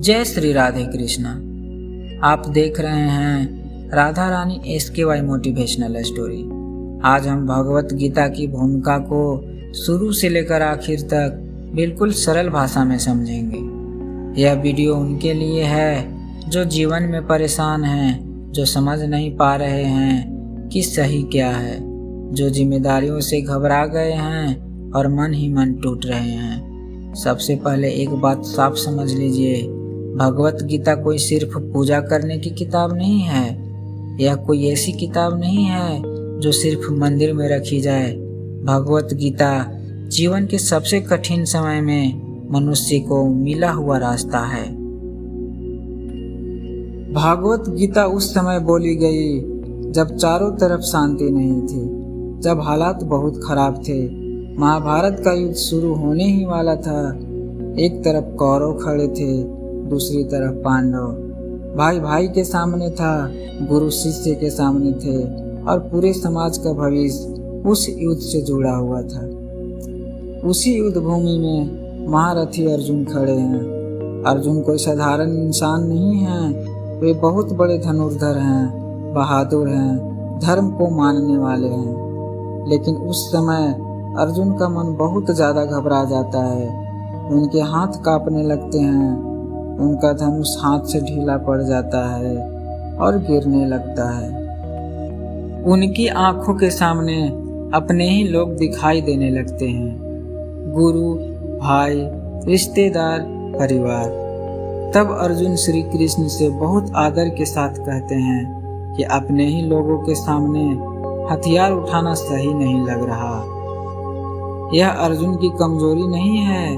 जय श्री राधे कृष्णा। आप देख रहे हैं Radha Rani SKY motivational story. आज हम भगवत गीता की भूमिका को शुरू से लेकर आखिर तक बिल्कुल सरल भाषा में समझेंगे। यह वीडियो उनके लिए है जो जीवन में परेशान हैं, जो समझ नहीं पा रहे हैं कि सही क्या है, जो जिम्मेदारियों से घबरा गए हैं और मन ही मन टूट रहे हैं। सबसे पहले एक बात साफ समझ लीजिए, भगवत गीता कोई सिर्फ पूजा करने की किताब नहीं है। यह कोई ऐसी किताब नहीं है जो सिर्फ मंदिर में रखी जाए। भगवत गीता जीवन के सबसे कठिन समय में मनुष्य को मिला हुआ रास्ता है। भागवत गीता उस समय बोली गई जब चारों तरफ शांति नहीं थी, जब हालात बहुत खराब थे। महाभारत का युद्ध शुरू होने ही वाला था। एक तरफ कौरव खड़े थे, दूसरी तरफ पांडव। भाई भाई के सामने था, गुरु शिष्य के सामने थे और पूरे समाज का भविष्य उस युद्ध से जुड़ा हुआ था। उसी युद्ध भूमि में महारथी अर्जुन खड़े हैं। अर्जुन कोई साधारण इंसान नहीं है, वे बहुत बड़े धनुर्धर हैं, बहादुर हैं, धर्म को मानने वाले हैं। लेकिन उस समय अर्जुन का मन बहुत ज़्यादा घबरा जाता है। उनके हाथ कांपने लगते हैं, उनका धनुष हाथ से ढीला पड़ जाता है और गिरने लगता है। उनकी आंखों के सामने अपने ही लोग दिखाई देने लगते हैं, गुरु, भाई, रिश्तेदार, परिवार। तब अर्जुन श्री कृष्ण से बहुत आदर के साथ कहते हैं कि अपने ही लोगों के सामने हथियार उठाना सही नहीं लग रहा। यह अर्जुन की कमजोरी नहीं है,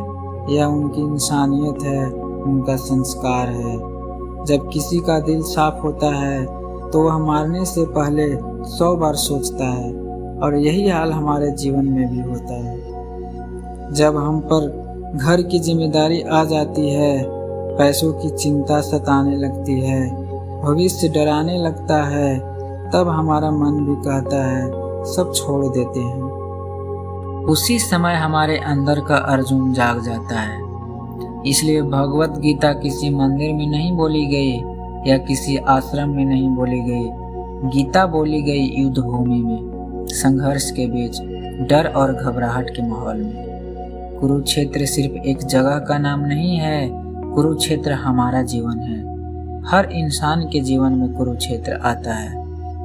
यह उनकी इंसानियत है, उनका संस्कार है। जब किसी का दिल साफ होता है तो वह मारने से पहले 100 बार सोचता है, और यही हाल हमारे जीवन में भी होता है। जब हम पर घर की जिम्मेदारी आ जाती है, पैसों की चिंता सताने लगती है, भविष्य डराने लगता है, तब हमारा मन भी कहता है सब छोड़ देते हैं। उसी समय हमारे अंदर का अर्जुन जाग जाता है। इसलिए भगवत गीता किसी मंदिर में नहीं बोली गई या किसी आश्रम में नहीं बोली गई। गीता बोली गई युद्ध भूमि में, संघर्ष के बीच, डर और घबराहट के माहौल में। कुरुक्षेत्र सिर्फ एक जगह का नाम नहीं है, कुरुक्षेत्र हमारा जीवन है। हर इंसान के जीवन में कुरुक्षेत्र आता है,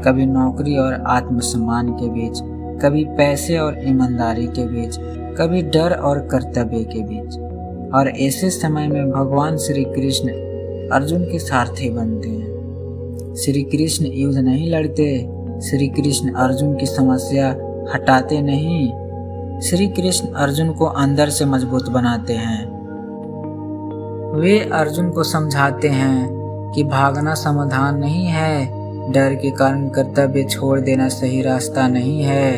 कभी नौकरी और आत्मसम्मान के बीच, कभी पैसे और ईमानदारी के बीच, कभी डर और कर्तव्य के बीच। और ऐसे समय में भगवान श्री कृष्ण अर्जुन के सारथी बनते हैं। श्री कृष्ण युद्ध नहीं लड़ते, श्री कृष्ण अर्जुन की समस्या हटाते नहीं, श्री कृष्ण अर्जुन को अंदर से मजबूत बनाते हैं। वे अर्जुन को समझाते हैं कि भागना समाधान नहीं है, डर के कारण कर्तव्य छोड़ देना सही रास्ता नहीं है।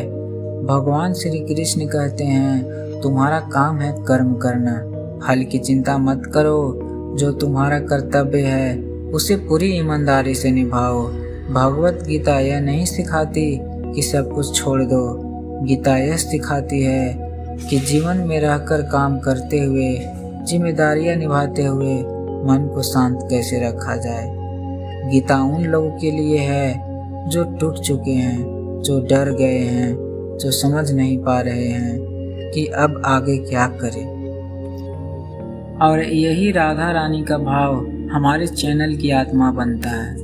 भगवान श्री कृष्ण कहते हैं तुम्हारा काम है कर्म करना, फल की चिंता मत करो, जो तुम्हारा कर्तव्य है उसे पूरी ईमानदारी से निभाओ। भगवत गीता यह नहीं सिखाती कि सब कुछ छोड़ दो, गीता यह सिखाती है कि जीवन में रहकर काम करते हुए, जिम्मेदारियां निभाते हुए मन को शांत कैसे रखा जाए। गीता उन लोगों के लिए है जो टूट चुके हैं, जो डर गए हैं, जो समझ नहीं पा रहे हैं कि अब आगे क्या करें। और यही राधा रानी का भाव हमारे चैनल की आत्मा बनता है।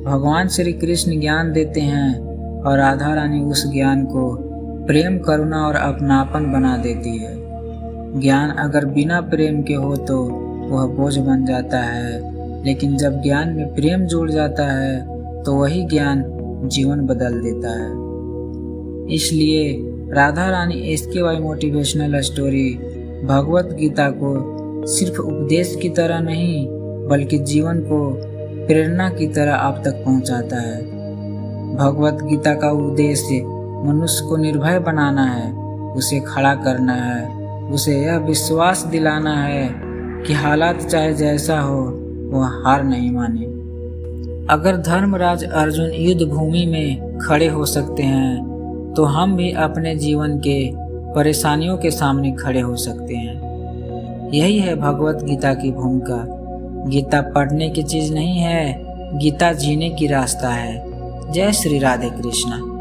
भगवान श्री कृष्ण ज्ञान देते हैं और राधा रानी उस ज्ञान को प्रेम, करुणा और अपनापन बना देती है। ज्ञान अगर बिना प्रेम के हो तो वह बोझ बन जाता है, लेकिन जब ज्ञान में प्रेम जुड़ जाता है तो वही ज्ञान जीवन बदल देता है। इसलिए Radha Rani SKY motivational story Bhagavad Gita को सिर्फ उपदेश की तरह नहीं बल्कि जीवन को प्रेरणा की तरह आप तक पहुंचाता है। भगवत गीता का उद्देश्य मनुष्य को निर्भय बनाना है, उसे खड़ा करना है, उसे यह विश्वास दिलाना है कि हालात चाहे जैसा हो वह हार नहीं माने। अगर धर्मराज अर्जुन युद्ध भूमि में खड़े हो सकते हैं तो हम भी अपने जीवन के परेशानियों के सामने खड़े हो सकते हैं। यही है भगवत गीता की भूमिका। गीता पढ़ने की चीज नहीं है, गीता जीने की रास्ता है। जय श्री राधे कृष्णा।